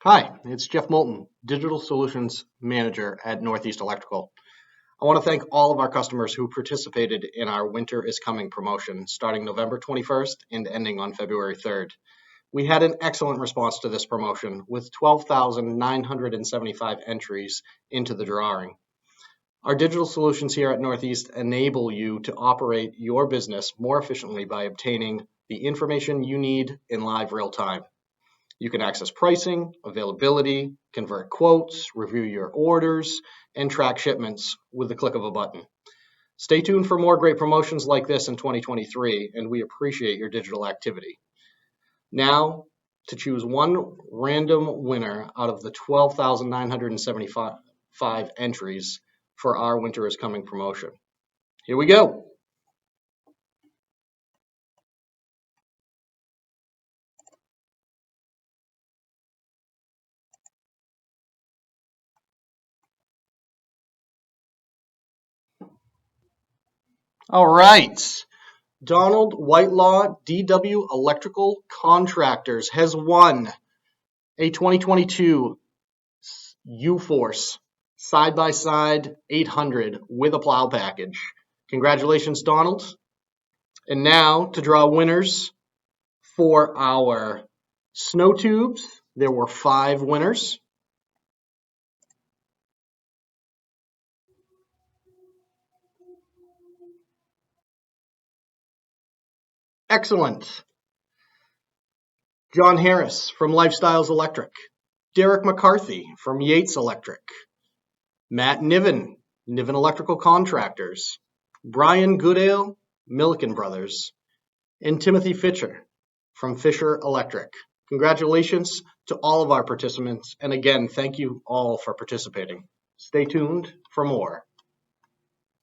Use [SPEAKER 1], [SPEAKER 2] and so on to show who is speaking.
[SPEAKER 1] Hi, it's Jeff Moulton, Digital Solutions Manager at Northeast Electrical. I want to thank all of our customers who participated in our Winter is Coming promotion starting November 21st and ending on February 3rd. We had an excellent response to this promotion with 12,975 entries into the drawing. Our digital solutions here at Northeast enable you to operate your business more efficiently by obtaining the information you need in live real time. You can access pricing, availability, convert quotes, review your orders, and track shipments with the click of a button. Stay tuned for more great promotions like this in 2023, and we appreciate your digital activity. Now, to choose one random winner out of the 12,975 entries for our Winter is Coming promotion. Here we go. All right. Donald Whitelaw, DW Electrical Contractors, has won a 2022 UForce side-by-side 800 with a plow package. Congratulations, Donald. And now to draw winners for our snow tubes. There were 5 winners. Excellent. John Harris from Lifestyles Electric. Derek McCarthy from Yates Electric. Matt Niven, Niven Electrical Contractors. Brian Goodale, Milliken Brothers. And Timothy Fisher from Fisher Electric. Congratulations to all of our participants. And again, thank you all for participating. Stay tuned for more.